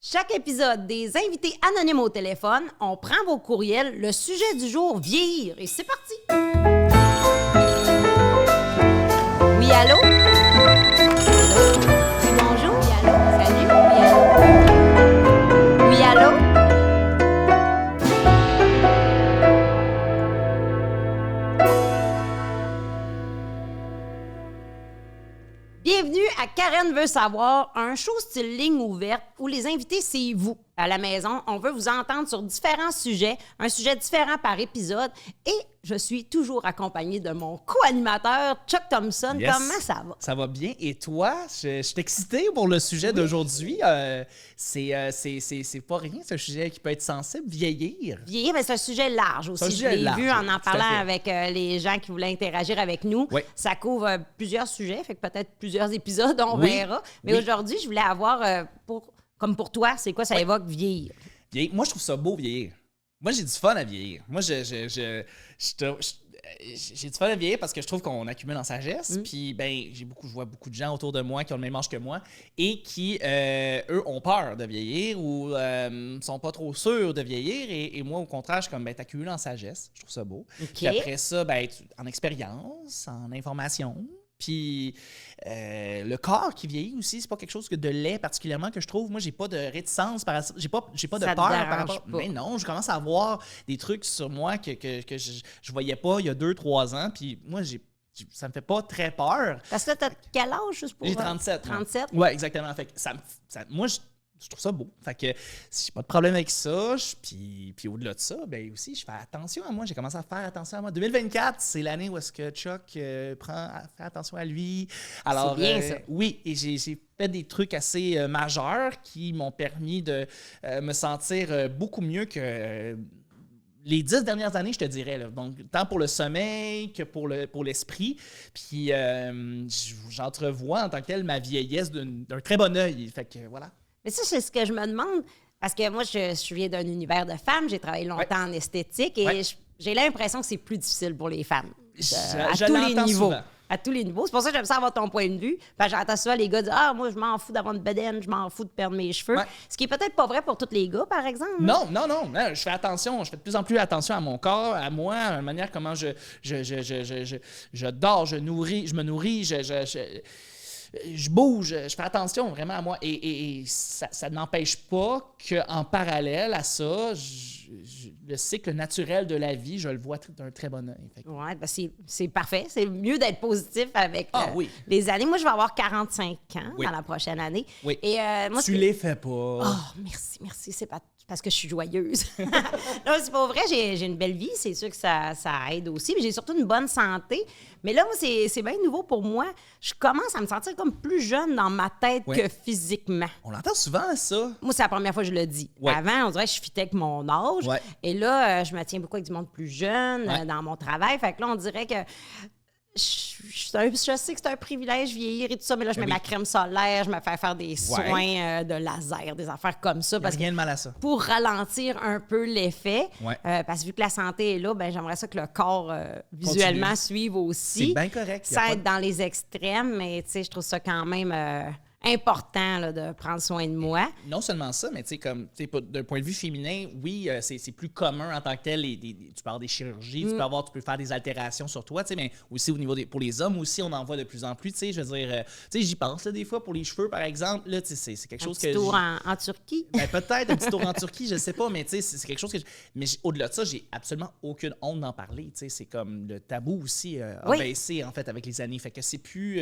Chaque épisode des invités anonymes au téléphone, on prend vos courriels, le sujet du jour, vieillir, et c'est parti! Oui, allô? Oui, bonjour? Oui, allô? Salut? Oui, allô? Oui, allô? Bienvenue à Karen veut savoir, un show style ligne ouverte où les invités, c'est vous. À la maison, on veut vous entendre sur différents sujets, un sujet différent par épisode. Et je suis toujours accompagnée de mon co-animateur, Chuck Thompson. Yes. Comment ça va? Ça va bien. Et toi? Je suis excité pour le sujet d'aujourd'hui. C'est pas rien, c'est un sujet qui peut être sensible, vieillir. Vieillir, mais c'est un sujet large aussi. C'est un sujet Je l'ai large, vu en tout à parlant fait. avec les gens qui voulaient interagir avec nous. Oui. Ça couvre plusieurs sujets, fait que peut-être plusieurs épisodes, on Oui. verra. Mais Oui. aujourd'hui, je voulais avoir, comme pour toi, c'est quoi ça évoque vieillir? Moi, je trouve ça beau, vieillir. Moi, j'ai du fun à vieillir. Moi, j'ai du fun à vieillir parce que je trouve qu'on accumule en sagesse. Puis, ben, je vois beaucoup de gens autour de moi qui ont le même âge que moi et qui, eux, ont peur de vieillir ou sont pas trop sûrs de vieillir. Et moi, au contraire, je suis comme, ben, t'accumules en sagesse. Je trouve ça beau. OK. Puis après ça, ben, en expérience, en information. Puis le corps qui vieillit aussi, c'est pas quelque chose de laid particulièrement que je trouve. Moi, j'ai pas de réticence, j'ai pas de Ça peur te par dérange rapport. pas. Mais non, je commence à avoir des trucs sur moi que je voyais pas il y a 2-3 ans. Puis moi, ça me fait pas très peur. Parce que t'as quel âge, juste pour... J'ai 37. 37? Ouais, exactement. Fait que moi, je trouve ça beau. Fait que si j'ai pas de problème avec ça, puis au-delà de ça, ben aussi, je fais attention à moi. J'ai commencé à faire attention à moi. 2024, c'est l'année où est-ce que Chuck fait attention à lui. Alors, bien, ça. oui, et j'ai fait des trucs assez majeurs qui m'ont permis de me sentir beaucoup mieux que... les 10 dernières années, je te dirais. Là. Donc, tant pour le sommeil que pour l'esprit. Puis, j'entrevois en tant que tel ma vieillesse d'un très bon œil. Fait que, voilà. Mais ça, c'est ce que je me demande. Parce que moi, je viens d'un univers de femmes. J'ai travaillé longtemps en esthétique et Ouais. j'ai l'impression que c'est plus difficile pour les femmes. À Je tous les l'entends niveaux. souvent. À tous les niveaux. C'est pour ça que j'aime ça avoir ton point de vue. Parce que j'entends souvent les gars dire « Ah, moi, je m'en fous d'avoir une bedaine, je m'en fous de perdre mes cheveux. Ouais. Ce qui est peut-être pas vrai pour tous les gars, par exemple. Non, je fais attention. Je fais de plus en plus attention à mon corps, à moi, à la manière comment je dors, je me nourris, je bouge, je fais attention vraiment à moi. Et ça n'empêche pas qu'en parallèle à ça, le cycle naturel de la vie, je le vois d'un très bon œil. Fait que- Oui, ben c'est parfait. C'est mieux d'être positif avec oui. les années. Moi, je vais avoir 45 ans Oui. dans la prochaine année. Oui. Et moi, Tu les fais pas. Oh, merci. C'est pas parce que je suis joyeuse. Non, c'est pas vrai. J'ai une belle vie. C'est sûr que ça aide aussi. Mais j'ai surtout une bonne santé. Mais là, moi, c'est bien nouveau pour moi. Je commence à me sentir comme plus jeune dans ma tête Ouais. que physiquement. On l'entend souvent, ça. Moi, c'est la première fois que je le dis. Ouais. Avant, on dirait que je fitais avec mon âge. Ouais. Et là, je me tiens beaucoup avec du monde plus jeune Ouais. dans mon travail. Fait que là, on dirait que je sais que c'est un privilège vieillir et tout ça, mais là, je mets Oui. ma crème solaire, je me fais faire des soins de laser, des affaires comme ça. Parce que Rien de mal à ça. pour ralentir un peu l'effet, Ouais. parce que vu que la santé est là, ben, j'aimerais ça que le corps visuellement suive aussi. C'est bien correct. Y a Ça pas être dans les extrêmes, mais tu sais, je trouve ça quand même important là, de prendre soin de moi. Non seulement ça, mais tu sais, comme d'un point de vue féminin, oui, c'est plus commun en tant que tel. Tu peux avoir des chirurgies, tu peux faire des altérations sur toi, tu sais, mais aussi au niveau pour les hommes aussi, on en voit de plus en plus. Tu sais, je veux dire, tu sais, j'y pense là, des fois pour les cheveux, par exemple. Là, tu sais, c'est quelque chose Petit tour en Turquie. Ben, peut-être un petit tour en Turquie, je sais pas, mais tu sais, c'est quelque chose que mais au-delà de ça, j'ai absolument aucune honte d'en parler. Tu sais, c'est comme le tabou aussi a Oui. baissé en fait avec les années. Fait que c'est plus,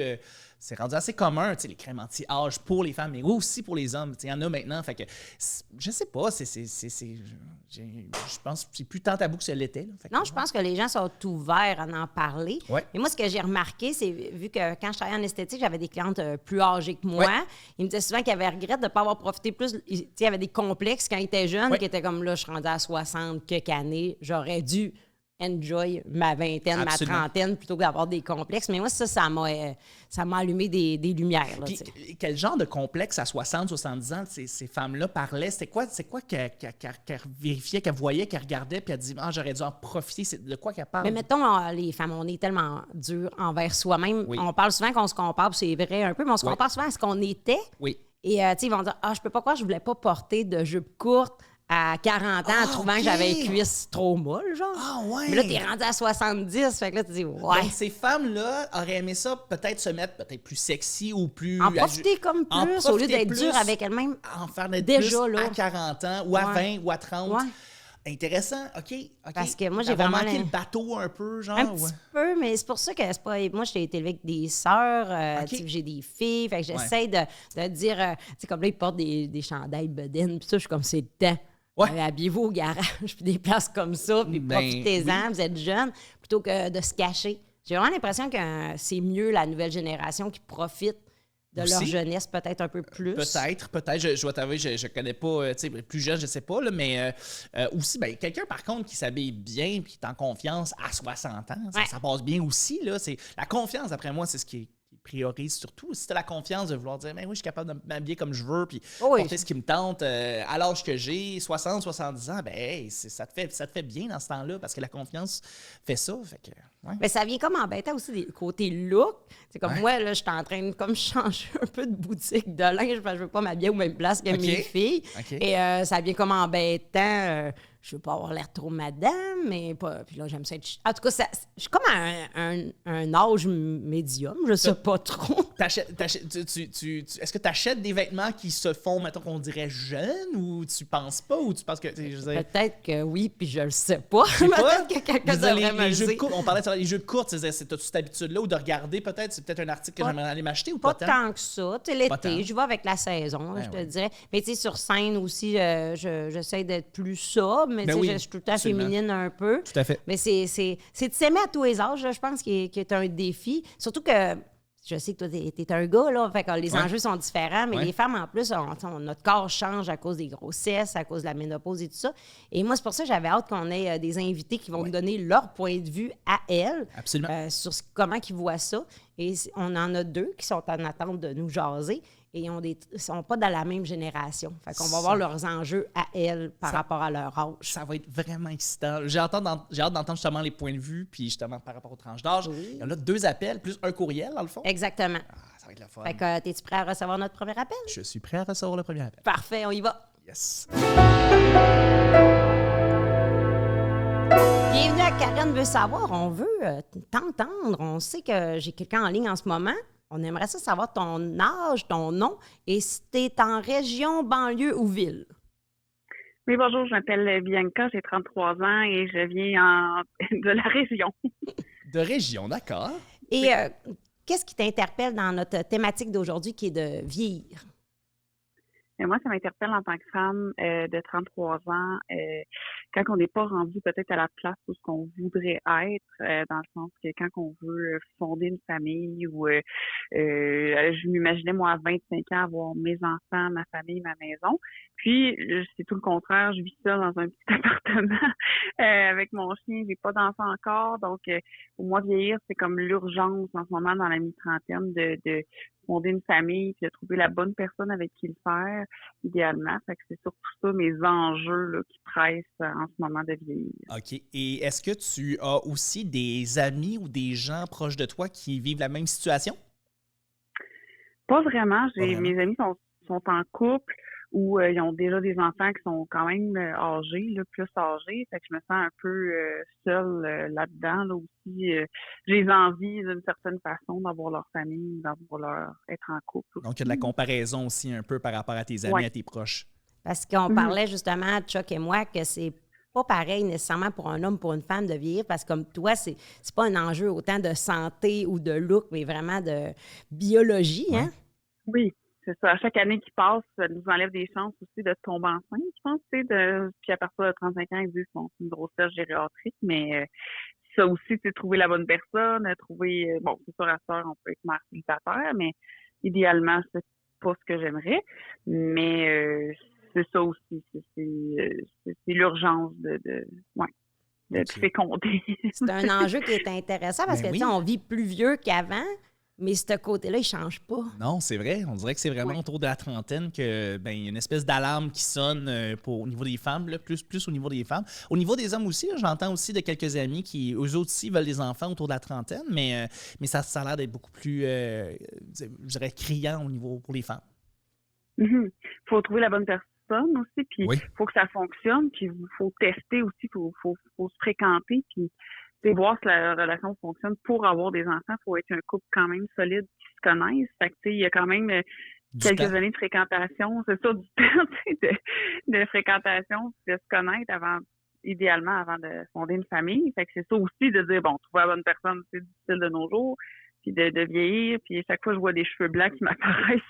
c'est rendu assez commun, tu sais, les crèmes anti-âge pour les femmes, mais aussi pour les hommes. Tu sais, il y en a maintenant. Fait que je sais pas, je pense que c'est plus tant tabou que ça l'était. Là. Fait que, Non, je pense que les gens sont ouverts à en parler. Ouais. Mais moi, ce que j'ai remarqué, c'est vu que quand je travaillais en esthétique, j'avais des clientes plus âgées que moi. Ouais. Ils me disaient souvent qu'ils avaient regret de ne pas avoir profité plus. Tu sais, il y avait des complexes quand ils étaient jeunes Ouais. qui étaient comme là, je suis rendue à 60 quelques années, j'aurais dû enjoy ma vingtaine, Absolument. ma trentaine plutôt que d'avoir des complexes. Mais moi, ça m'a allumé des lumières. Là, Puis, tu sais. quel genre de complexe à 60, 70 ans ces femmes-là parlaient? C'est quoi qu'elle vérifiait, qu'elle voyait, qu'elle regardait, puis elle dit « Ah, j'aurais dû en profiter. » C'est de quoi qu'elle parle? Mais mettons, les femmes, on est tellement durs envers soi-même. Oui. On parle souvent qu'on se compare, puis c'est vrai un peu, mais on se Oui. compare souvent à ce qu'on était Oui. Et tu sais, ils vont dire « Ah, je peux pas croire que je voulais pas porter de jupe courte à 40 ans en trouvant que j'avais les cuisses trop molles, genre. » Ah ouais! Mais là, t'es rendu à 70, fait que là, tu dis « Ouais. » Donc, ces femmes-là auraient aimé ça peut-être se mettre peut-être plus sexy ou plus... En profiter comme en plus, au lieu profiter d'être plus, dure avec elle-même. En faire d'être Déjà, plus là. à 40 ans ou à 20 ou à 30. Ouais. Intéressant, OK. Parce que moi, j'ai D'avoir vraiment manqué l'im- le bateau un peu, genre. Un petit peu, mais c'est pour ça que c'est pas. Moi, j'ai été élevée avec des sœurs, OK. tu sais, j'ai des filles, fait que j'essaie de dire, tu sais, comme là, ils portent des chandails bedaines, puis ça, je suis comme, c'est le temps. Ouais. Habillez-vous au garage, puis des places comme ça, puis Ben, profitez-en, oui. vous êtes jeunes, plutôt que de se cacher. J'ai vraiment l'impression que c'est mieux la nouvelle génération qui profite de leur Aussi. jeunesse peut-être un peu plus. Peut-être. Je dois t'avouer, je connais pas, tu sais, plus jeune, je sais pas, là, mais aussi, ben, quelqu'un, par contre, qui s'habille bien et qui est en confiance à 60 ans, ça passe bien aussi, là. La confiance, après moi, c'est ce qui priorise surtout. Si tu as la confiance de vouloir dire, mais oui, je suis capable de m'habiller comme je veux, puis porter ce qui me tente à l'âge que j'ai, 60, 70 ans, ben, hey, ça te fait bien dans ce temps-là, parce que la confiance fait ça. Fait que, ouais. Mais ça vient comme embêtant aussi des côtés look. C'est comme moi, là, je suis en train de comme changer un peu de boutique de linge parce que je veux pas m'habiller aux mêmes places que mes filles. OK. Et ça vient comme embêtant. Je veux pas avoir l'air trop madame, mais pas. Puis là, j'aime ça être. En tout cas, je suis comme à un âge médium, je sais pas trop. Est-ce que tu achètes des vêtements qui se font, mettons, qu'on dirait jeunes, ou tu penses pas, ou tu penses que. Je veux dire, Peut-être que oui, puis je le sais pas. je sais pas. Peut-être que quelqu'un Je veux dire, devrait me les le jupes dire. courtes, on parlait de les jupes courtes, t'as-tu cette habitude-là, ou de regarder peut-être, c'est peut-être un article que Pas- j'aimerais aller m'acheter ou Pas pas tant? tant que ça. Tu sais, Pas tant. l'été, je vais avec la saison, je te dirais. Mais tu sais, sur scène aussi, j'essaie d'être plus ça, mais Ben tu sais, oui, je suis tout le temps absolument. féminine un peu. Tout à fait. Mais c'est de s'aimer à tous les âges, là, je pense, qui est un défi. Surtout que je sais que toi, t'es un gars, là, fait que les enjeux sont différents, mais les femmes, en plus, notre corps change à cause des grossesses, à cause de la ménopause et tout ça. Et moi, c'est pour ça que j'avais hâte qu'on ait des invités qui vont nous donner leur point de vue à elles. Absolument. Sur comment ils voient ça. Et on en a 2 qui sont en attente de nous jaser et ils sont pas dans la même génération. Fait qu'on va voir leurs enjeux à elles par rapport à leur âge. Ça va être vraiment excitant. J'ai hâte d'entendre justement les points de vue, puis justement par rapport aux tranches d'âge. Il y en a 2 appels, plus un courriel, dans le fond. Exactement. Ah, ça va être la fun. Fait que, t'es-tu prêt à recevoir notre premier appel? Je suis prêt à recevoir le premier appel. Parfait, on y va. Yes. Bienvenue à Karen veut savoir. On veut t'entendre. On sait que j'ai quelqu'un en ligne en ce moment. On aimerait ça savoir ton âge, ton nom et si tu es en région, banlieue ou ville. Oui, bonjour, je m'appelle Bianca, j'ai 33 ans et je viens de la région. De région, d'accord. Et qu'est-ce qui t'interpelle dans notre thématique d'aujourd'hui qui est de vieillir? Et moi, ça m'interpelle en tant que femme de 33 ans, quand on n'est pas rendu peut-être à la place où ce qu'on voudrait être, dans le sens que quand on veut fonder une famille ou je m'imaginais moi à 25 ans avoir mes enfants, ma famille, ma maison. Puis c'est tout le contraire, je vis ça dans un petit appartement avec mon chien, j'ai pas d'enfant encore, donc pour moi vieillir c'est comme l'urgence en ce moment dans la mi-trentaine de fonder une famille puis de trouver la bonne personne avec qui le faire idéalement. Fait que c'est surtout ça mes enjeux là, qui pressent en ce moment de vieillir. OK. Et est-ce que tu as aussi des amis ou des gens proches de toi qui vivent la même situation? Pas vraiment. Pas vraiment. Mes amis sont en couple ou ils ont déjà des enfants qui sont quand même âgés, là, plus âgés. Fait que je me sens un peu seule là-dedans. Là aussi, je les envie d'une certaine façon d'avoir leur famille, être en couple aussi. Donc, il y a de la comparaison aussi un peu par rapport à tes amis, Ouais. à tes proches. Parce qu'on parlait justement, Chuck et moi, que c'est pas pareil nécessairement pour un homme, pour une femme de vieillir, parce que comme toi, c'est pas un enjeu autant de santé ou de look, mais vraiment de biologie, hein? Oui, c'est ça. À chaque année qui passe, ça nous enlève des chances aussi de tomber enceinte, je pense. Puis à partir de 35 ans, ils disent bon, c'est une grossesse gériatrique, mais ça aussi, c'est trouver la bonne personne, trouver... bon, c'est sûr, à cette heure, on peut être mère célibataire, mais idéalement, c'est pas ce que j'aimerais. Mais c'est ça aussi. C'est l'urgence de féconder. C'est un enjeu qui est intéressant parce Ben que, oui. tu sais, on vit plus vieux qu'avant, mais ce côté-là, il change pas. Non, c'est vrai. On dirait que c'est vraiment autour de la trentaine que ben, il y a une espèce d'alarme qui sonne au niveau des femmes, là, plus au niveau des femmes. Au niveau des hommes aussi, là, j'entends aussi de quelques amis qui, eux autres aussi, veulent des enfants autour de la trentaine, mais ça a l'air d'être beaucoup plus, je dirais, criant au niveau pour les femmes. Mhm. Faut trouver la bonne personne aussi, puis Oui. faut que ça fonctionne, puis faut tester aussi, faut se fréquenter, puis voir si la relation fonctionne pour avoir des enfants. Faut être un couple quand même solide qui se connaissent. Fait que, tu sais, il y a quand même quelques années de fréquentation, c'est ça, du temps de fréquentation, de se connaître idéalement avant de fonder une famille. Fait que c'est ça aussi de dire, bon, trouver la bonne personne, c'est difficile de nos jours, puis de vieillir, puis à chaque fois je vois des cheveux blancs qui m'apparaissent,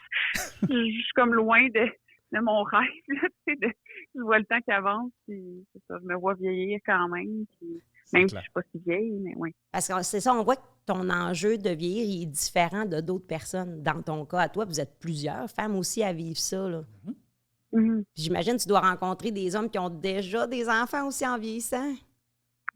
je suis comme loin de mon rêve, là, tu sais, je vois le temps qui avance, puis c'est ça, je me vois vieillir quand même, puis même si je suis pas si vieille, mais oui. Parce que c'est ça, on voit que ton enjeu de vieillir il est différent de d'autres personnes. Dans ton cas, à toi, vous êtes plusieurs femmes aussi à vivre ça, là. Mm-hmm. Puis j'imagine que tu dois rencontrer des hommes qui ont déjà des enfants aussi en vieillissant.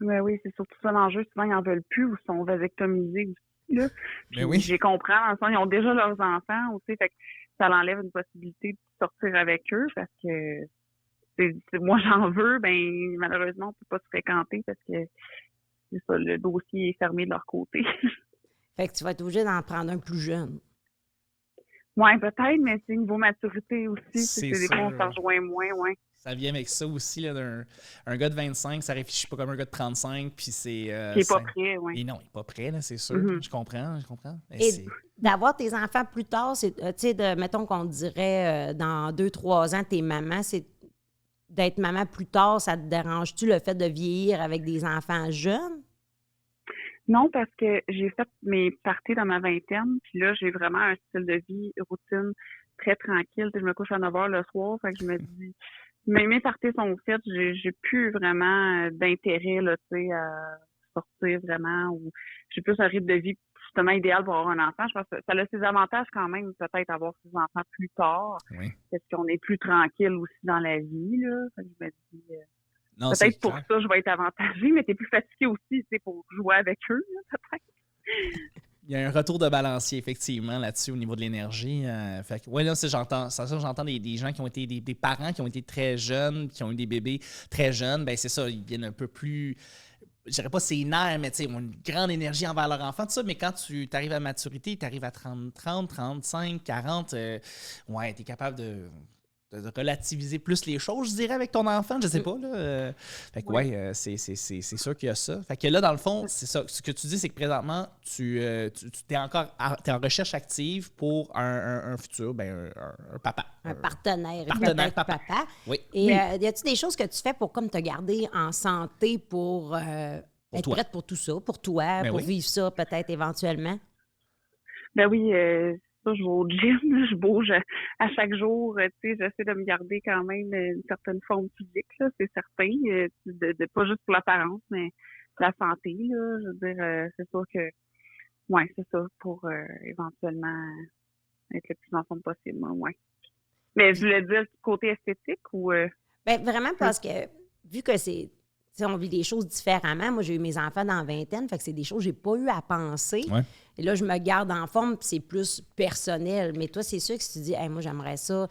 Ben oui, c'est surtout ça l'enjeu. Souvent, ils n'en veulent plus ou sont vasectomisés aussi, là. Puis oui. j'ai compris, dans le sens, ils ont déjà leurs enfants aussi, fait que ça l'enlève une possibilité de sortir avec eux parce que moi, j'en veux, ben malheureusement, on peut pas se fréquenter parce que c'est ça, le dossier est fermé de leur côté. Fait que tu vas être obligé d'en prendre un plus jeune. Oui, peut-être, mais c'est niveau maturité aussi. C'est des fois, on s'en rejoint moins, ouais. Ça vient avec ça aussi, là, un gars de 25, ça réfléchit pas comme un gars de 35, puis c'est... il est pas prêt, oui. Et non, il est pas prêt, là, c'est sûr. Mm-hmm. Je comprends. Mais et d'avoir tes enfants plus tard, c'est, tu sais, mettons qu'on dirait dans 2-3 ans, t'es maman, c'est d'être maman plus tard, ça te dérange-tu le fait de vieillir avec des enfants jeunes? Non, parce que j'ai fait mes parties dans ma vingtaine, puis là, j'ai vraiment un style de vie, routine très tranquille. Je me couche à 9 heures le soir, fait que je me dis, mes parties sont faites, j'ai plus vraiment d'intérêt, là, tu sais, à sortir vraiment, ou j'ai plus un rythme de vie justement idéal pour avoir un enfant. Je pense que ça a ses avantages quand même, peut-être avoir ses enfants plus tard, oui. parce qu'on est plus tranquille aussi dans la vie, là. Fait que je me dis... Non, peut-être pour ça, je vais être avantagée, mais t'es plus fatiguée aussi, tu sais, pour jouer avec eux, là, peut-être. Il y a un retour de balancier, effectivement, là-dessus, au niveau de l'énergie. Fait que, ouais, là, j'entends des gens qui ont été des parents qui ont été très jeunes, qui ont eu des bébés très jeunes. Ben c'est ça, ils viennent un peu plus... Je dirais pas sénères, mais tu sais, ils ont une grande énergie envers leur enfant, tout ça. Mais quand tu arrives à maturité, tu arrives à 30, 35, 40, ouais, tu es capable de relativiser plus les choses, je dirais, avec ton enfant, je sais pas, là. Fait que, ouais, c'est sûr qu'il y a ça. Fait que là, dans le fond, c'est ça. Ce que tu dis, c'est que présentement, tu t'es en recherche active pour un futur, ben, un papa. Un partenaire papa. Oui. Et y a-t-il des choses que tu fais pour comme te garder en santé pour être prête pour tout ça, pour toi, ben pour oui. vivre ça peut-être éventuellement? Ben oui, ça, je vais au gym, là, je bouge à chaque jour, tu sais, j'essaie de me garder quand même une certaine forme physique, là, c'est certain, de pas juste pour l'apparence, mais la santé, là, je veux dire, c'est sûr que, ouais, c'est ça, pour éventuellement être le plus en forme possible, moi, ouais. Mais je voulais dire le côté esthétique ou... Ben vraiment parce que, vu que c'est... Tu sais, on vit des choses différemment. Moi, j'ai eu mes enfants dans la vingtaine, fait que c'est des choses que j'ai pas eu à penser. Ouais. Et là, je me garde en forme, puis c'est plus personnel. Mais toi, c'est sûr que si tu dis, hey, moi, j'aimerais ça,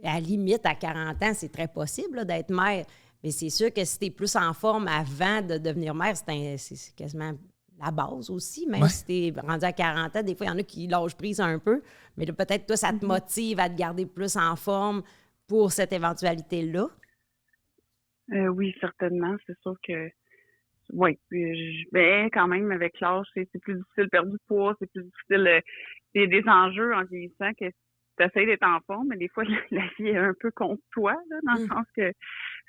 à la limite, à 40 ans, c'est très possible là, d'être mère. Mais c'est sûr que si tu es plus en forme avant de devenir mère, c'est quasiment la base aussi. Même si tu es rendu à 40 ans, des fois, il y en a qui lâchent prise un peu. Mais là, peut-être, toi, ça te motive à te garder plus en forme pour cette éventualité-là. Oui, certainement. C'est sûr que oui. Ben, quand même, avec l'âge, c'est plus difficile de perdre du poids, c'est plus difficile. Il y a des enjeux en vieillissant que tu essaies d'être en forme, mais des fois, la vie est un peu contre toi, là, dans le sens que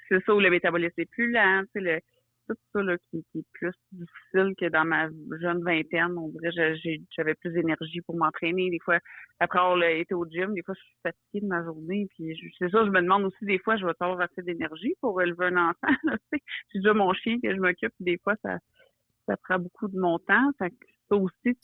c'est ça où le métabolisme est plus lent, tu sais, tout ça là, qui est plus difficile que dans ma jeune vingtaine. On dirait que j'avais plus d'énergie pour m'entraîner. Des fois, après avoir été au gym, des fois, je suis fatiguée de ma journée. Puis c'est ça, je me demande aussi des fois, je vais avoir assez d'énergie pour élever un enfant. Là, j'ai déjà mon chien que je m'occupe. Des fois, ça prend beaucoup de mon temps. Fait que ça aussi,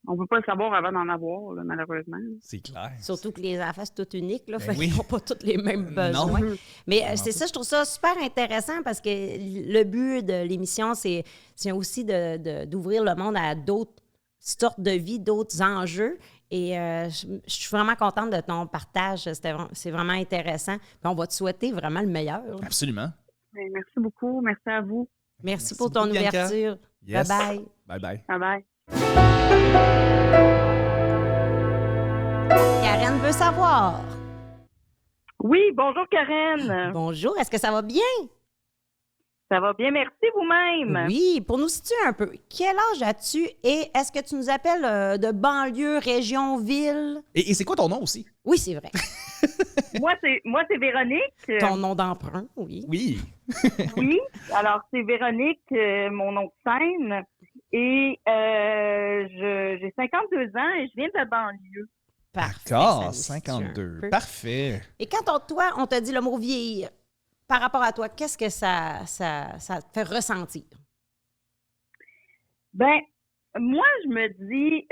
on peut pas le savoir avant d'en avoir, là, malheureusement. C'est clair. Surtout que les enfants, c'est tout unique, là. Ben fait oui. qu'ils n'ont pas tous les mêmes besoins. Non. Mais c'est ça, je trouve ça super intéressant parce que le but de l'émission, c'est aussi d'ouvrir le monde à d'autres sortes de vie, d'autres enjeux. Et je suis vraiment contente de ton partage. C'est vraiment intéressant. Puis on va te souhaiter vraiment le meilleur. Absolument. Ben, merci beaucoup. Merci à vous. Merci pour ton beaucoup, Bianca. ouverture. Yes. Bye-bye. Bye-bye. Bye-bye. Karen veut savoir. Oui, bonjour Karen. Bonjour, est-ce que ça va bien? Ça va bien, merci vous-même. Oui, pour nous situer un peu, quel âge as-tu et est-ce que tu nous appelles de banlieue, région, ville? Et c'est quoi ton nom aussi? Oui, c'est vrai. Moi, c'est Véronique. Ton nom d'emprunt, oui. Oui. Oui, alors c'est Véronique, mon nom de scène. Et j'ai 52 ans et je viens de la banlieue. Parfait. D'accord, ça nous situe un 52. peu. Parfait. Et quand on te dit le mot vieillir, par rapport à toi, qu'est-ce que ça te fait ressentir? Ben, moi, je me dis,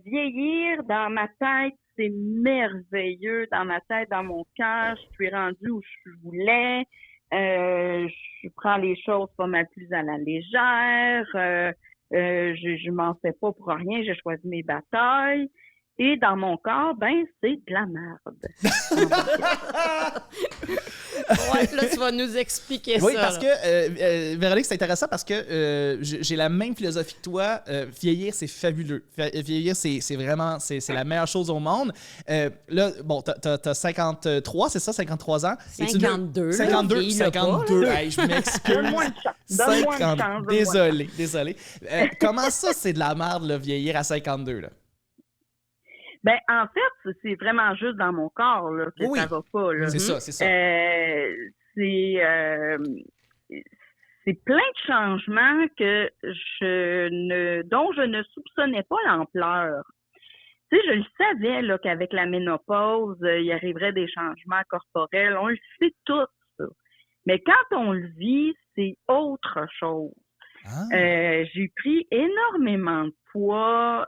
vieillir dans ma tête, c'est merveilleux. Dans ma tête, dans mon cœur, je suis rendue où je voulais. Je prends les choses pas mal plus à la légère. Je m'en fais pas pour rien. J'ai choisi mes batailles. Et dans mon corps, ben, c'est de la merde. Ouais, là, tu vas nous expliquer ça. Oui, parce là. que, Véronique, c'est intéressant parce que j'ai la même philosophie que toi. Vieillir, c'est fabuleux. Vieillir, c'est vraiment, c'est la meilleure chose au monde. Là, bon, t'as 53, c'est ça, 53 ans? 52, là, 52, vieillis-le 52. pas, Hey, je m'excuse. Donne-moi une chance. Donne-moi une 50. chance. Désolé. Comment ça, c'est de la merde, là, vieillir à 52, là? Ben, en fait, c'est vraiment juste dans mon corps là, que Oui. ça va pas. Là. C'est ça. C'est plein de changements dont je ne soupçonnais pas l'ampleur. Tu sais, je le savais là, qu'avec la ménopause, il arriverait des changements corporels. On le sait tout, ça. Mais quand on le vit, c'est autre chose. Ah. J'ai pris énormément de poids,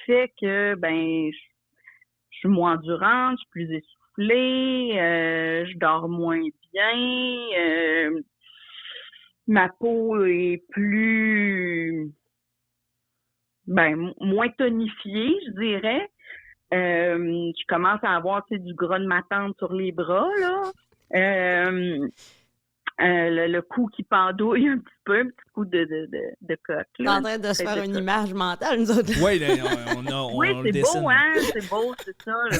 fait que ben je suis moins endurante, je suis plus essoufflée, je dors moins bien, ma peau est plus moins tonifiée, je dirais. Je commence à avoir du gras de ma tante sur les bras là. Le cou qui pendouille un petit peu, un petit coup de coque. T'es en train de se faire une image mentale, nous autres. Oui, oui, on c'est dessine. beau, hein? C'est beau, c'est ça. Là.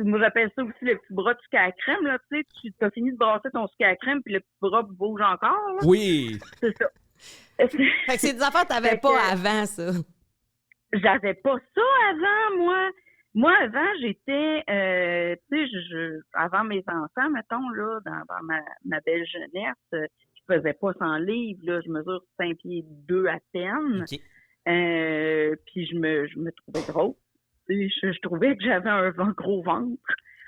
Moi, j'appelle ça aussi le petit bras de sucre à la crème. Là. Tu sais, tu as fini de brasser ton sucre à la crème, puis le petit bras bouge encore. Là. Oui. C'est ça. Fait que c'est des affaires que t'avais pas avant, ça. J'avais pas ça avant, moi. Moi, avant, j'étais, tu sais, avant mes enfants, mettons, là, dans ma belle jeunesse, je faisais pas 100 livres, là, je mesure 5 pieds 2 à peine. Okay. Puis je me trouvais grosse. Tu sais, je trouvais que j'avais un gros ventre.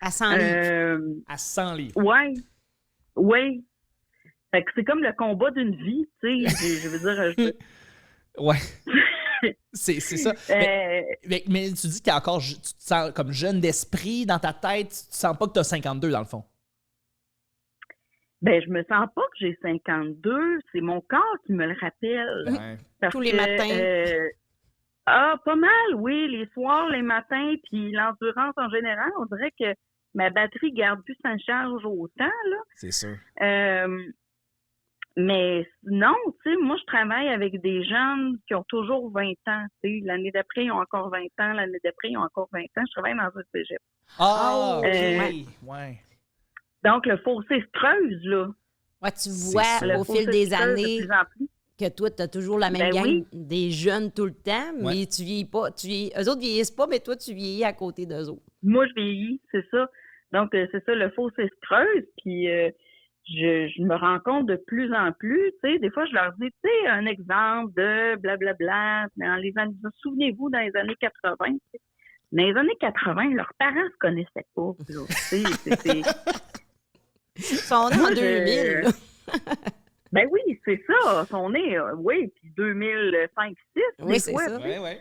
À 100 livres. À 100 livres. Ouais. Fait que c'est comme le combat d'une vie, tu sais, je veux dire... Ouais. C'est ça. Mais tu dis que tu te sens comme jeune d'esprit dans ta tête. Tu te sens pas que tu as 52 dans le fond. Ben, je me sens pas que j'ai 52. C'est mon corps qui me le rappelle. Ouais. Tous les matins. Pas mal, oui. Les soirs, les matins, puis l'endurance en général. On dirait que ma batterie garde plus sa charge autant, là. C'est sûr. Mais non, tu sais, moi, je travaille avec des jeunes qui ont toujours 20 ans. Tu sais, l'année d'après, ils ont encore 20 ans. L'année d'après, ils ont encore 20 ans. Je travaille dans un cégep. Ah, ouais. Donc, le fossé se creuse, là. Ouais, tu vois au fil des années que toi, tu as toujours la même gang des jeunes tout le temps, mais tu vieillis pas. Eux autres vieillissent pas, mais toi, tu vieillis à côté d'eux autres. Moi, je vieillis, c'est ça. Donc, c'est ça, le fossé se creuse, puis... Je me rends compte de plus en plus, tu sais, des fois, je leur dis, tu sais, un exemple de blablabla, dans les années, souvenez-vous, dans les années 80, dans les années 80, leurs parents se connaissaient pas, tu sais, Ils sont nés en 2000, là. Ben oui, c'est ça, ils sont nés, oui, puis 2005-6, oui, c'est ça. Ouais.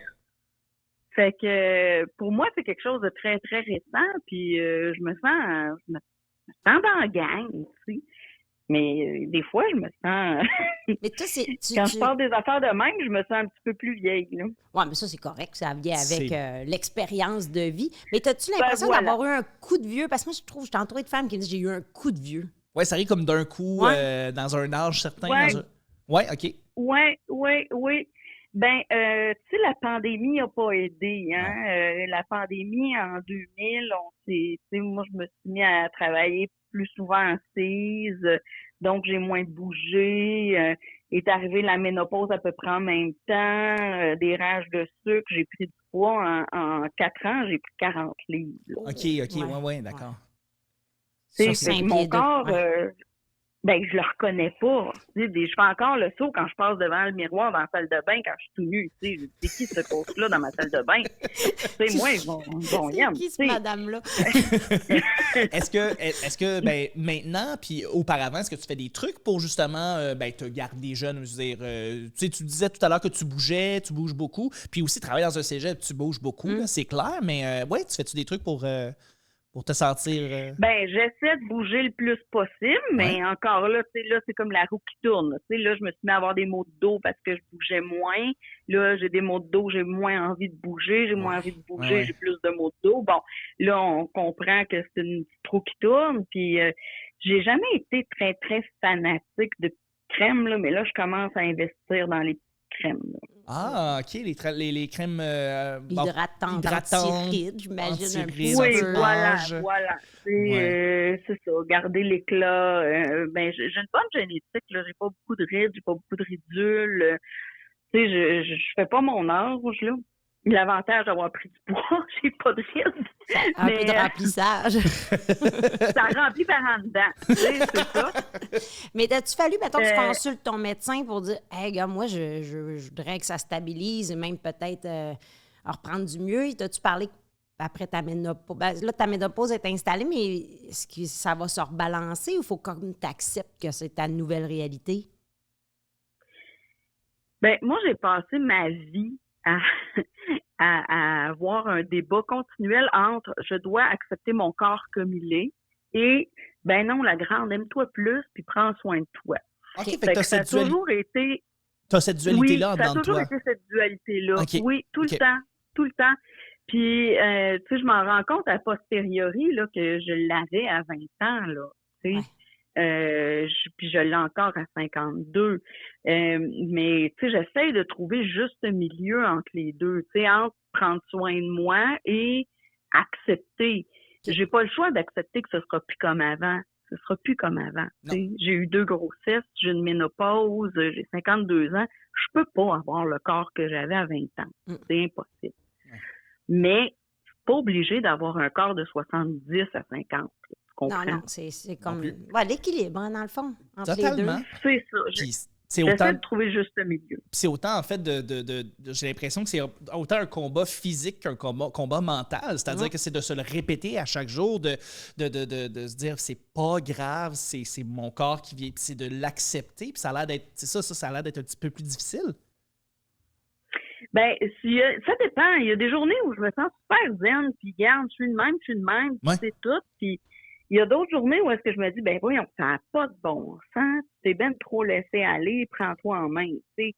Fait que, pour moi, c'est quelque chose de très, très récent, puis je me sens dans la gang, tu sais. Mais des fois, je me sens... mais toi, quand je parle des affaires de même, je me sens un petit peu plus vieille, là. Oui, mais ça, c'est correct. Ça vient avec l'expérience de vie. Mais as-tu l'impression d'avoir eu un coup de vieux? Parce que moi, je trouve, je suis entourée de femmes qui me disent « j'ai eu un coup de vieux ». Ouais, ça arrive comme d'un coup, dans un âge certain. Ouais. Ouais, OK. Oui. Tu sais, la pandémie n'a pas aidé, hein. La pandémie en 2000, tu sais, moi, je me suis mis à travailler plus souvent assise, donc j'ai moins bougé. Est arrivée la ménopause à peu près en même temps, des rages de sucre, j'ai pris du poids en 4 ans, j'ai pris 40 livres. Là. OK, ouais, d'accord. Tu Ça, sais, mon corps, je le reconnais pas. Tu sais, je fais encore le saut quand je passe devant le miroir dans la salle de bain quand je suis tout nu. Tu sais, c'est qui ce coach-là dans ma salle de bain? Tu sais, moi, ils vont y C'est qui cette madame-là? Est-ce que maintenant, puis auparavant, est-ce que tu fais des trucs pour justement te garder jeune? Je veux dire, tu disais tout à l'heure que tu bouges beaucoup, puis aussi travailler dans un cégep, tu bouges beaucoup, là, c'est clair, mais tu fais-tu des trucs pour te sentir... J'essaie de bouger le plus possible, mais encore là, tu sais, là, c'est comme la roue qui tourne. Tu sais, là, je me suis mis à avoir des maux de dos parce que je bougeais moins. Là, j'ai des maux de dos, j'ai moins envie de bouger. J'ai moins envie de bouger, j'ai plus de maux de dos. Bon, là, on comprend que c'est une petite roue qui tourne. Puis, j'ai jamais été très, très fanatique de crème, là, mais là, je commence à investir dans les petites crèmes. Là. Ah, OK, les crèmes... hydratantes, anti-rides, j'imagine un peu. Oui, voilà. C'est ça, garder l'éclat. J'ai une bonne génétique, là. J'ai pas beaucoup de rides, j'ai pas beaucoup de ridules. Tu sais, je fais pas mon âge, là. L'avantage d'avoir pris du poids, j'ai pas de rides. Un peu de remplissage. Ça remplit par en dedans. Tu sais, c'est ça. Mais t'as-tu fallu, mettons, que tu consultes ton médecin pour dire « Hey, gars, moi, je voudrais que ça stabilise et même peut-être reprendre du mieux. » T'as-tu parlé après ta ménopause? Là, ta ménopause est installée, mais est-ce que ça va se rebalancer ou il faut comme tu acceptes que c'est ta nouvelle réalité? Moi, j'ai passé ma vie à avoir un débat continuel entre je dois accepter mon corps comme il est et non, la grande, aime-toi plus puis prends soin de toi. OK, fait que ça a toujours été... T'as cette dualité-là en dedans de toi. ça a toujours été cette dualité-là. Okay. Oui, tout le temps. Puis, tu sais, je m'en rends compte a posteriori là, que je l'avais à 20 ans, là, tu sais. Puis je l'ai encore à 52. Mais tu sais, j'essaie de trouver juste un milieu entre les deux, tu sais, entre prendre soin de moi et accepter. J'ai pas le choix d'accepter que ce sera plus comme avant. Ce sera plus comme avant. J'ai eu 2 grossesses, j'ai une ménopause, j'ai 52 ans. Je peux pas avoir le corps que j'avais à 20 ans. C'est impossible. Mais je suis pas obligée d'avoir un corps de 70 à 50. Non, c'est comme l'équilibre, hein, dans le fond, entre Totalement. les deux. C'est ça. J'essaie de trouver juste le milieu. C'est autant, en fait, j'ai l'impression que c'est autant un combat physique qu'un combat mental. C'est-à-dire que c'est de se le répéter à chaque jour, de se dire c'est pas grave, c'est mon corps qui vient, c'est de l'accepter. Puis ça a l'air d'être, ça a l'air d'être un petit peu plus difficile. Ça dépend. Il y a des journées où je me sens super zen, puis regarde, je suis de même, puis c'est tout. Puis il y a d'autres journées où est-ce que je me dis, voyons, ça n'a pas de bon sens, tu t'es bien trop laissé aller, prends-toi en main. Tu sais,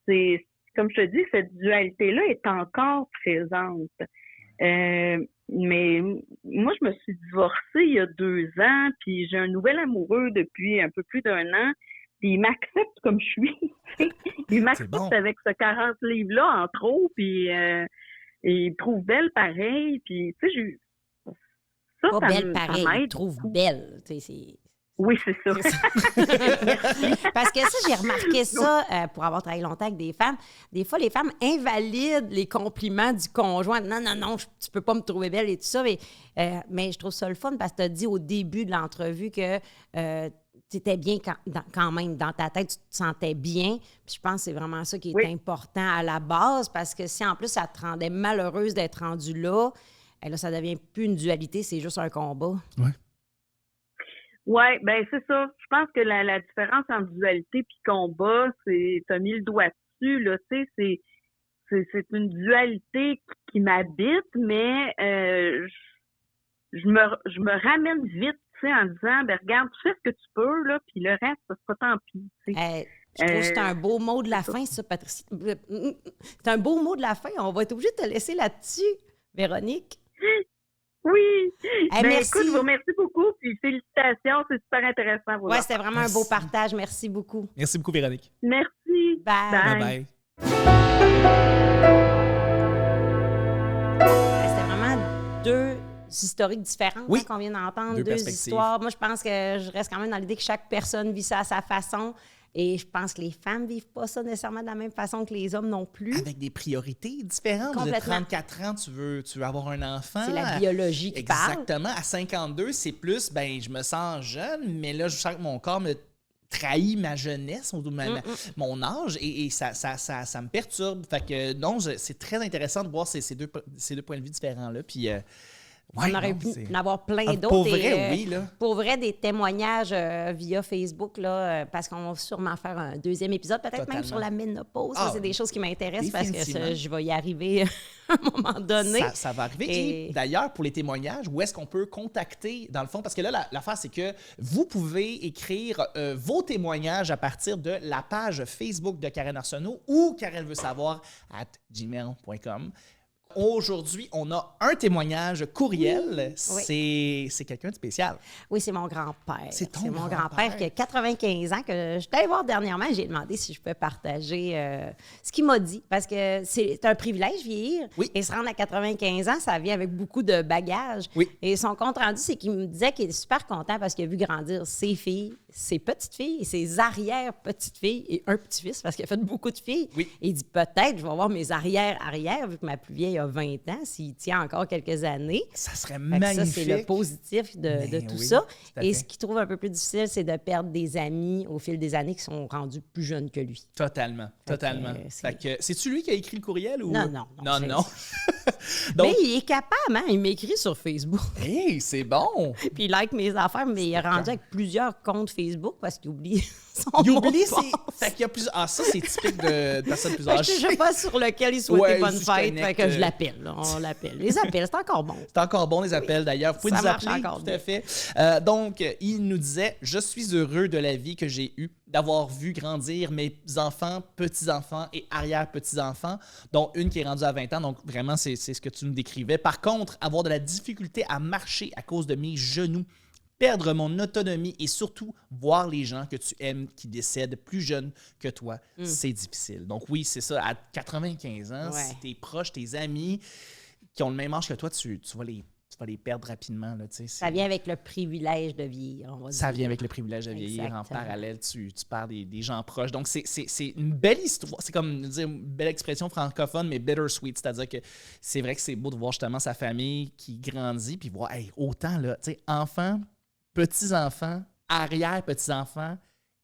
c'est comme je te dis, cette dualité-là est encore présente. Mais moi, je me suis divorcée il y a 2 ans, puis j'ai un nouvel amoureux depuis un peu plus d'1 an, puis il m'accepte comme je suis. Il m'accepte avec ce 40 livres-là en trop, puis il me trouve belle pareil, puis tu sais, pas belle pareil, il trouve belle. Oui, c'est ça. Parce que ça, j'ai remarqué ça pour avoir travaillé longtemps avec des femmes. Des fois, les femmes invalident les compliments du conjoint. Non, tu peux pas me trouver belle et tout ça. Mais je trouve ça le fun parce que tu as dit au début de l'entrevue que tu étais bien quand même dans ta tête, tu te sentais bien. Puis je pense que c'est vraiment ça qui est important à la base parce que si en plus, ça te rendait malheureuse d'être rendue là, et là, ça devient plus une dualité, c'est juste un combat. Oui, c'est ça. Je pense que la différence entre dualité et combat, tu as mis le doigt dessus, là, tu sais, c'est une dualité qui m'habite, mais je me ramène vite, tu sais, en disant, regarde, tu fais ce que tu peux, là, puis le reste, ça sera tant pis, tu sais. Je trouve que c'est un beau mot de la fin, ça, Patricie. C'est un beau mot de la fin. On va être obligé de te laisser là-dessus, Véronique. Oui. Merci. Écoute, je vous remercie beaucoup. Puis félicitations, c'est super intéressant. Oui, c'était vraiment un beau partage. Merci beaucoup. Merci beaucoup, Véronique. Merci. Bye. Bye. C'était vraiment deux historiques différentes Oui. qu'on vient d'entendre, Deux deux perspectives. histoires. Moi, je pense que je reste quand même dans l'idée que chaque personne vit ça à sa façon. Et je pense que les femmes vivent pas ça nécessairement de la même façon que les hommes non plus. Avec des priorités différentes. Vous êtes Complètement. 34 ans, tu veux avoir un enfant. C'est la biologie qui parle. Exactement. À 52, c'est plus, ben, je me sens jeune, mais là, je sens que mon corps me trahit ma jeunesse, ou mon âge, et ça me perturbe. Fait que non, c'est très intéressant de voir ces deux points de vue différents-là. Puis, On aurait pu en avoir plein d'autres. Pour vrai, oui, là. Pour vrai, des témoignages via Facebook, là, parce qu'on va sûrement faire un deuxième épisode, peut-être Totalement. même sur la ménopause. Ça, Ah, c'est des choses qui m'intéressent parce que définitivement. je vais y arriver à un moment donné. Ça va arriver. Et d'ailleurs, pour les témoignages, où est-ce qu'on peut contacter, dans le fond? Parce que là, l'affaire, c'est que vous pouvez écrire vos témoignages à partir de la page Facebook de Karen Arsenault ou karenveutsavoir@gmail.com. Aujourd'hui, on a un témoignage courriel. Oui. C'est quelqu'un de spécial. Oui, c'est mon grand-père. C'est ton mon grand-père. grand-père qui a 95 ans, que je suis allée voir dernièrement. J'ai demandé si je peux partager ce qu'il m'a dit, parce que c'est un privilège vieillir. Oui. Et se rendre à 95 ans, ça vient avec beaucoup de bagages. Oui. Et son compte rendu, c'est qu'il me disait qu'il est super content parce qu'il a vu grandir ses filles, ses petites-filles et ses arrière-petites-filles et un petit-fils, parce qu'il a fait beaucoup de filles. Oui. Et il dit, peut-être, je vais voir mes arrière-arrière, vu que ma plus vieille a 20 ans, s'il tient encore quelques années. Ça serait Fait que magnifique. ça, c'est le positif de tout oui, ça. tout à Et fait. ce qu'il trouve un peu plus difficile, c'est de perdre des amis au fil des années qui sont rendus plus jeunes que lui. Totalement. Fait que, c'est-tu lui qui a écrit le courriel? Ou... Non. Non. Mais il est capable, hein? Il m'écrit sur Facebook. Hey, c'est bon! Puis il like mes affaires, mais il est rendu avec plusieurs comptes Facebook parce qu'il oublie son Il mot oublie de ses... passe. Fait qu'il y a plusieurs... Ah, ça, c'est typique de personnes plus Fait que âgées. je sais pas sur lequel il souhaitait Ouais, bonne je fête, connecte, fait que je l'appelle. Là. On l'appelle. Les appels, c'est encore bon. C'est encore bon, les appels, d'ailleurs. Vous pouvez Ça nous marche appeler, encore tout à fait. Donc, il nous disait « Je suis heureux de la vie que j'ai eue, d'avoir vu grandir mes enfants, petits-enfants et arrière-petits-enfants, dont une qui est rendue à 20 ans. » Donc, vraiment, c'est ce que tu nous décrivais. Par contre, avoir de la difficulté à marcher à cause de mes genoux, perdre mon autonomie et surtout voir les gens que tu aimes qui décèdent plus jeunes que toi, c'est difficile. Donc oui, c'est ça. À 95 ans, Ouais. si tes proches, tes amis qui ont le même âge que toi, tu vas les perdre rapidement. Là, tu sais, Ça vient avec le privilège de vieillir, on va ça dire. vient avec le privilège de vieillir. En Exactement. parallèle, tu perds des gens proches. Donc, c'est une belle histoire. C'est comme dire une belle expression francophone, mais bittersweet. C'est-à-dire que c'est vrai que c'est beau de voir justement sa famille qui grandit, puis voir hey, autant, là, tu sais, enfants, petits-enfants, arrière-petits-enfants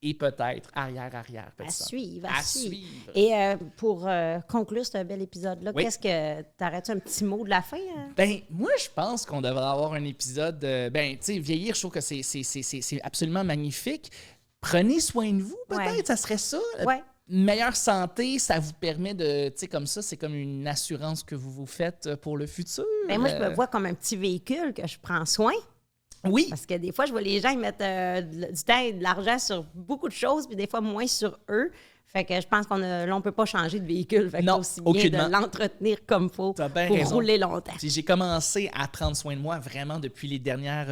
et peut-être arrière-arrière-petits-enfants. À suivre. Et pour conclure ce bel épisode-là, Oui. qu'est-ce que... T'arrêtes un petit mot de la fin? Hein? Ben, moi, je pense qu'on devrait avoir un épisode... ben, tu sais, vieillir, je trouve que c'est absolument magnifique. Prenez soin de vous, peut-être, Ouais. ça serait ça. Ouais. Une meilleure santé, ça vous permet de... Tu sais, comme ça, c'est comme une assurance que vous vous faites pour le futur. Ben, moi, je me vois comme un petit véhicule que je prends soin. Oui, Parce que des fois, je vois les gens ils mettent du temps et de l'argent sur beaucoup de choses, puis des fois moins sur eux. Fait que je pense qu'on ne peut pas changer de véhicule. Fait que Non, c'est aussi bien aucunement. de l'entretenir comme il faut T'as bien pour raison. rouler longtemps. puis j'ai commencé à prendre soin de moi vraiment depuis les dernières...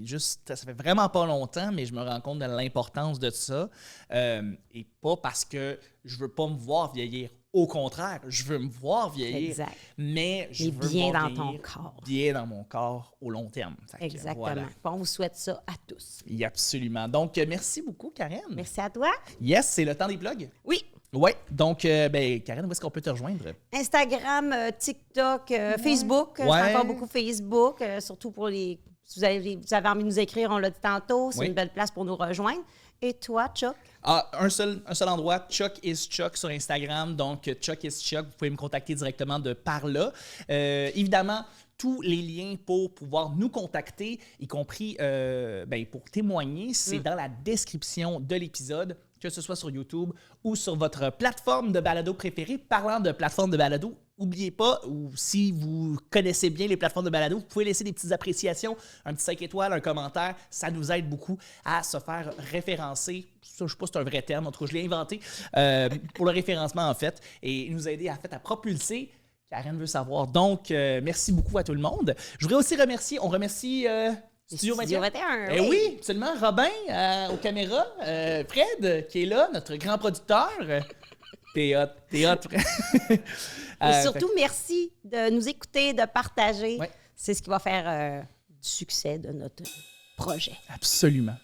juste, ça fait vraiment pas longtemps, mais je me rends compte de l'importance de ça. Et pas parce que je veux pas me voir vieillir. Au contraire, je veux me voir vieillir, Exact. mais je Mais veux bien me voir dans ton vieillir corps. bien dans mon corps au long terme. Fait que, Exactement. voilà. Puis on vous souhaite ça à tous. Oui, absolument. Donc, merci beaucoup, Karen. Merci à toi. Yes, c'est le temps des blogs. Oui. Oui, donc, ben, Karen, où est-ce qu'on peut te rejoindre? Instagram, TikTok, Facebook. Ouais. C'est encore beaucoup Facebook, surtout pour les... Si vous avez envie de nous écrire, on l'a dit tantôt, c'est Oui. une belle place pour nous rejoindre. Et toi, Chuck? Ah, un seul endroit, Chuck is Chuck sur Instagram. Donc, Chuck is Chuck, vous pouvez me contacter directement de par là. Évidemment, tous les liens pour pouvoir nous contacter, y compris ben, pour témoigner, c'est dans la description de l'épisode, que ce soit sur YouTube ou sur votre plateforme de balado préférée. Parlant de plateforme de balado, n'oubliez pas, ou si vous connaissez bien les plateformes de balado, vous pouvez laisser des petites appréciations, un petit 5 étoiles, un commentaire. Ça nous aide beaucoup à se faire référencer. Ça, je ne sais pas si c'est un vrai terme, en tout cas, je l'ai inventé pour le référencement, en fait, et nous aider à propulser. Karen veut savoir. Donc, merci beaucoup à tout le monde. Je voudrais aussi remercier, on remercie Studio 21. 21. Eh oui, absolument. Robin aux caméras, Fred qui est là, notre grand producteur. T'es hot. Et surtout, merci de nous écouter, de partager. Ouais. C'est ce qui va faire du succès de notre projet. Absolument.